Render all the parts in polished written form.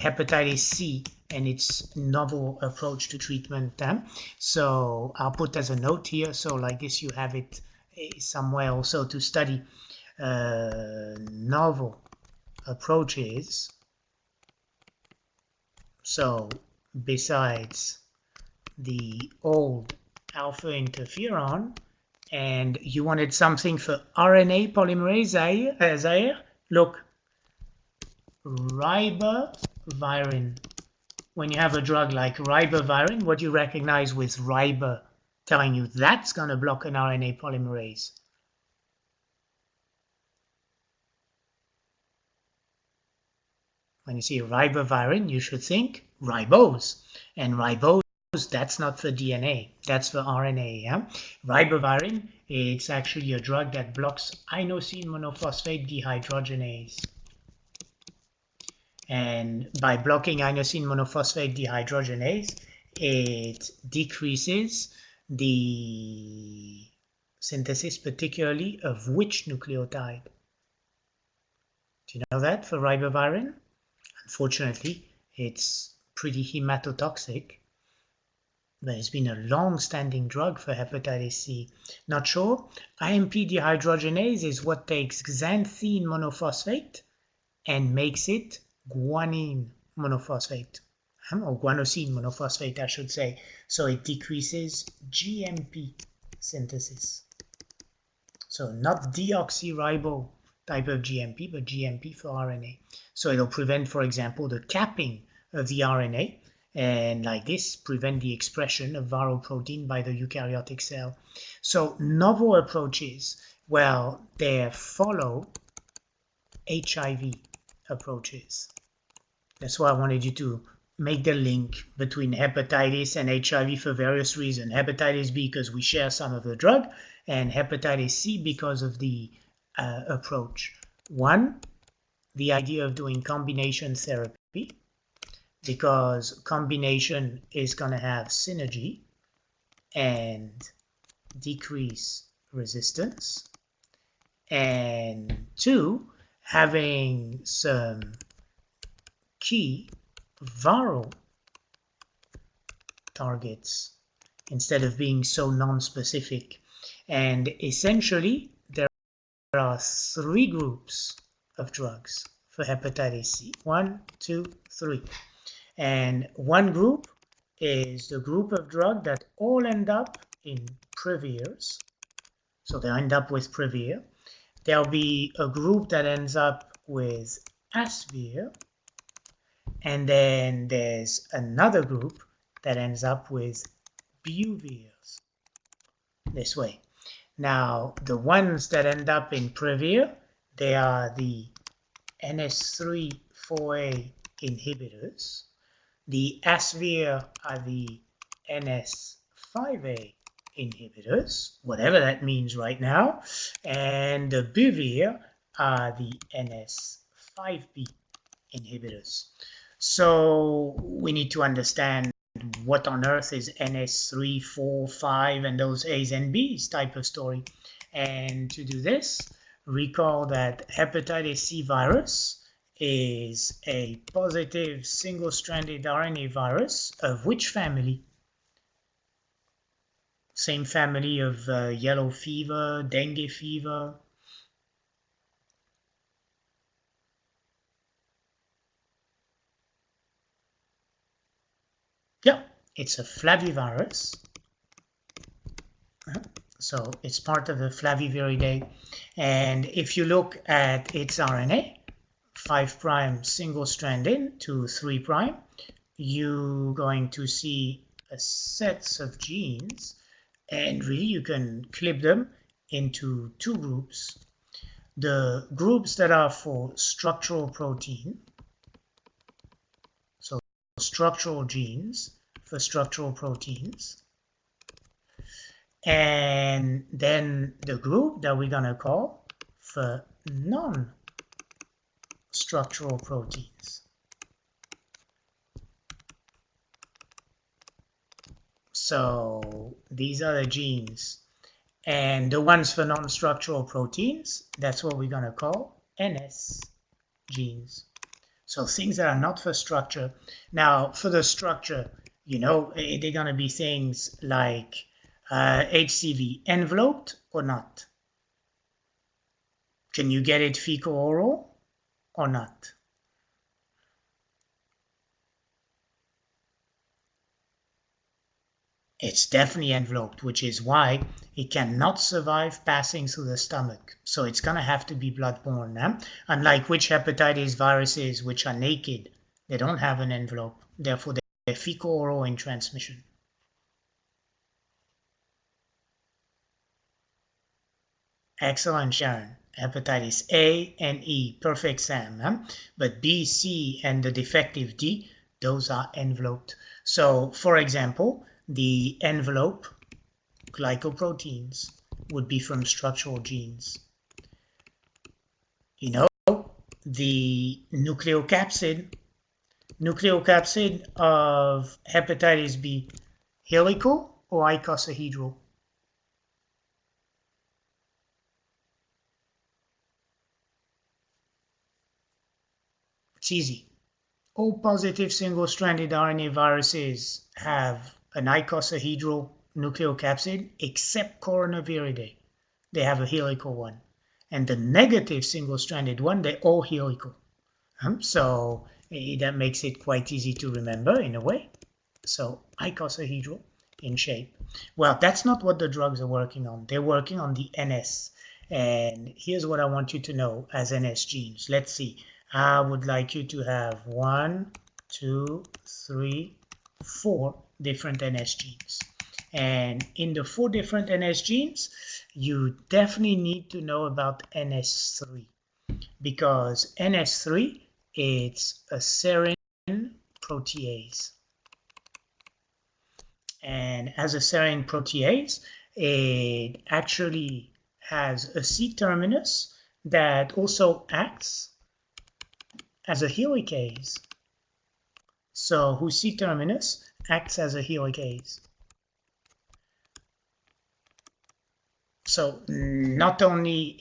hepatitis C and its novel approach to treatment. So I'll put as a note here, so like this you have it somewhere also to study novel approaches. So besides the old alpha interferon, and you wanted something for RNA polymerase, Zaire? Look, ribavirin. When you have a drug like ribavirin, what you recognize with riba telling you that's going to block an RNA polymerase? When you see ribavirin, you should think ribose. And ribose, that's not for DNA, that's for RNA. Yeah? Ribavirin, it's actually a drug that blocks inosine monophosphate dehydrogenase. And by blocking inosine monophosphate dehydrogenase, it decreases the synthesis, particularly of which nucleotide? Do you know that for ribavirin? Unfortunately, it's pretty hematotoxic. But it's been a long-standing drug for hepatitis C. Not sure? IMP dehydrogenase is what takes xanthine monophosphate and makes it guanine monophosphate, or guanosine monophosphate, I should say. So it decreases GMP synthesis. So not deoxyribo type of GMP, but GMP for RNA. So it'll prevent, for example, the capping of the RNA, and like this, prevent the expression of viral protein by the eukaryotic cell. So novel approaches, well, they follow HIV approaches. That's why I wanted you to make the link between hepatitis and HIV for various reasons. Hepatitis B because we share some of the drug, and hepatitis C because of the approach. One, the idea of doing combination therapy, because combination is going to have synergy and decrease resistance. And two, having some key viral targets instead of being so non-specific. And essentially, there are three groups of drugs for hepatitis C. 1, 2, 3. And one group is the group of drugs that all end up in Previrs. So they end up with Previr. There'll be a group that ends up with Asvir. And then there's another group that ends up with Buvirs. This way. Now, the ones that end up in Previr, they are the NS3-4A inhibitors. The Asvir are the NS5A inhibitors, whatever that means right now. And the Buvir are the NS5B inhibitors. So we need to understand what on earth is NS3, 4, 5, and those A's and B's type of story. And to do this, recall that hepatitis C virus is a positive single-stranded RNA virus of which family? Same family of yellow fever, dengue fever. Yeah, it's a flavivirus. So it's part of the Flaviviridae. And if you look at its RNA, 5' single-stranded to 3', you're going to see a sets of genes, and really you can clip them into two groups. The groups that are for structural protein, so structural genes for structural proteins, and then the group that we're going to call for non-structural proteins. So these are the genes, and the ones for non-structural proteins, that's what we're going to call NS genes. So things that are not for structure. Now, for the structure, they're going to be things like HCV enveloped or not. Can you get it fecal oral or not? It's definitely enveloped, which is why it cannot survive passing through the stomach. So it's going to have to be bloodborne. Unlike which hepatitis viruses, which are naked, they don't have an envelope. Therefore, they're fecal oral in transmission. Excellent, Sharon. Hepatitis A and E, perfect, Sam. But B, C, and the defective D, those are enveloped. So, for example, the envelope glycoproteins would be from structural genes. The nucleocapsid of hepatitis B, helical or icosahedral? It's easy. All positive single-stranded RNA viruses have an icosahedral nucleocapsid except coronaviridae. They have a helical one. And the negative single-stranded one, they're all helical. So that makes it quite easy to remember in a way. So icosahedral in shape. Well, that's not what the drugs are working on. They're working on the NS. And here's what I want you to know as NS genes. Let's see. I would like you to have 1, 2, 3, 4 different NS genes. And in the 4 different NS genes, you definitely need to know about NS3, because NS3, it's a serine protease. And as a serine protease, it actually has a C terminus that also acts as a helicase. So whose C terminus acts as a helicase. So not only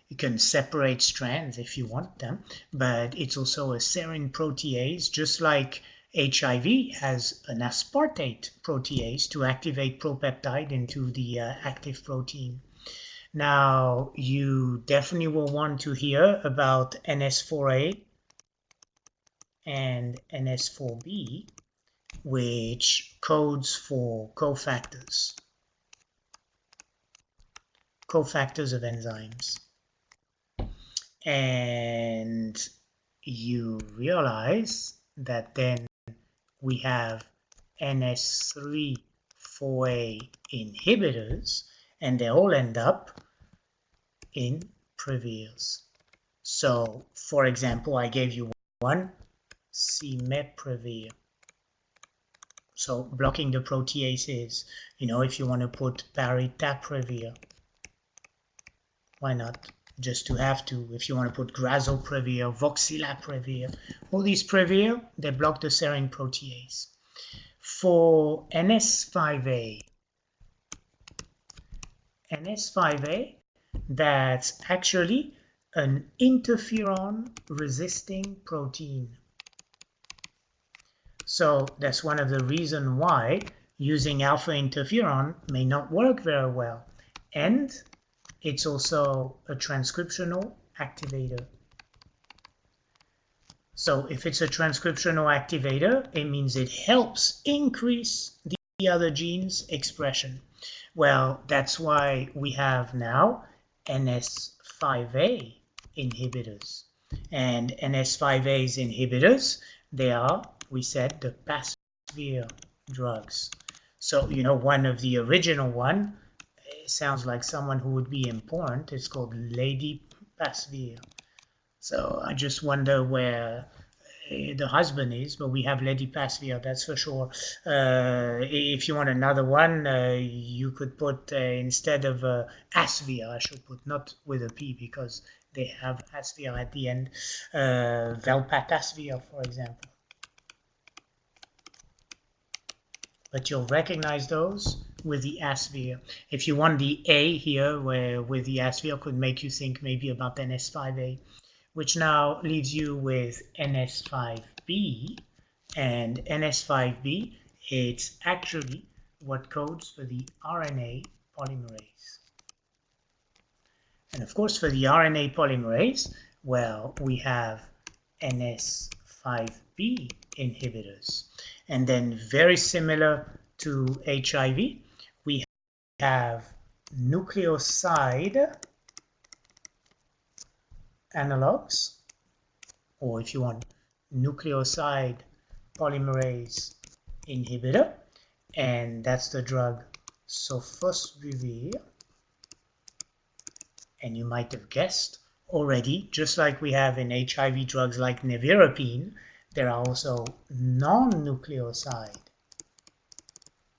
you can separate strands if you want them, but it's also a serine protease, just like HIV has an aspartate protease to activate propeptide into the active protein. Now, you definitely will want to hear about NS4A and NS4B, which codes for cofactors of enzymes. And you realize that then we have NS3 4A inhibitors, and they all end up in previrs. So, for example, I gave you one, cimepravir. So blocking the proteases, if you want to put paritaprevir, why not? Just to have to. If you want to put grazoprevir, voxilaprevir, all these previr, they block the serine protease. For NS5A, that's actually an interferon-resisting protein. So that's one of the reasons why using alpha interferon may not work very well. And it's also a transcriptional activator. So if it's a transcriptional activator, it means it helps increase the other gene's expression. Well, that's why we have now NS5A inhibitors. And NS5A's inhibitors, they are, we said, the Pasvir drugs. So, one of the original one, it sounds like someone who would be important. It's called Lady Pasvir. So I just wonder where the husband is, but we have Lady Pasvir, that's for sure. If you want another one, you could put, instead of Asvir, I should put, not with a P, because they have Asvir at the end, Velpatasvir, for example. But you'll recognize those with the Asvir. If you want the A here, where with the Asvir could make you think maybe about NS5A. which now leaves you with NS5B. And NS5B, it's actually what codes for the RNA polymerase. And of course, for the RNA polymerase, well, we have NS5B inhibitors. And then very similar to HIV, we have nucleoside analogs, or if you want, nucleoside polymerase inhibitor, and that's the drug sofosbuvir. And you might have guessed already, just like we have in HIV drugs like nevirapine, there are also non-nucleoside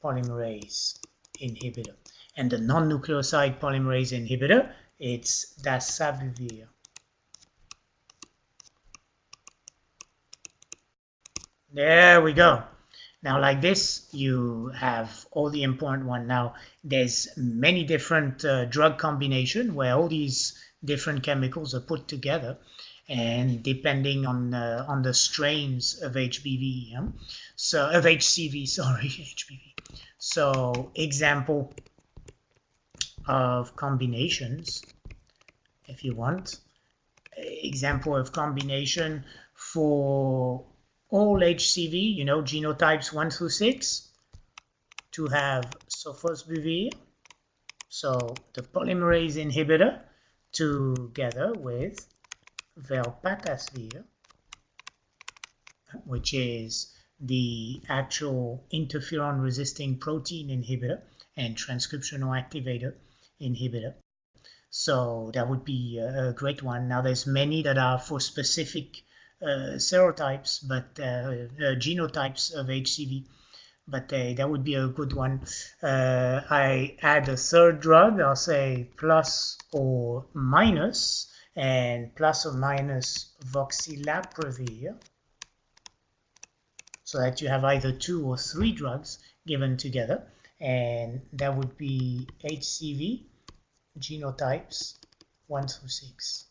polymerase inhibitor. And the non-nucleoside polymerase inhibitor, it's dasabuvir. There we go. Now, like this, you have all the important one. Now, there's many different drug combination where all these different chemicals are put together, and depending on the strains of HBV, so of HCV, sorry, HBV. So, example of combinations, if you want, example of combination for all HCV, you know, genotypes 1 through 6, to have sofosbuvir, so the polymerase inhibitor, together with velpatasvir, which is the actual interferon resisting protein inhibitor and transcriptional activator inhibitor. So that would be a great one. Now there's many that are for specific serotypes, but genotypes of HCV, but that would be a good one. I add a third drug, I'll say plus or minus, and plus or minus voxilaprevir, so that you have either 2 or 3 drugs given together, and that would be HCV genotypes 1 through 6.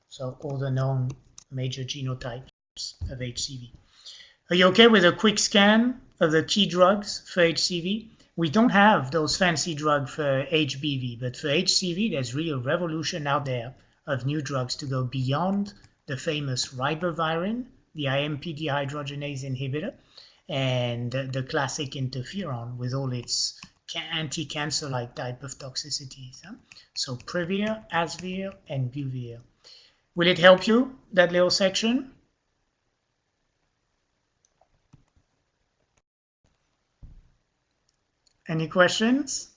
So all the known major genotypes of HCV. Are you okay with a quick scan of the key drugs for HCV? We don't have those fancy drugs for HBV, but for HCV, there's really a revolution out there of new drugs to go beyond the famous ribavirin, the IMP dehydrogenase inhibitor, and the classic interferon with all its anti-cancer-like type of toxicities. So Previr, Asvir, and Buvir. Will it help you, that little section? Any questions?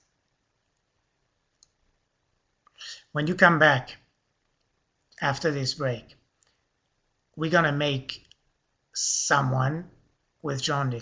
When you come back after this break, we're going to make someone with jaundice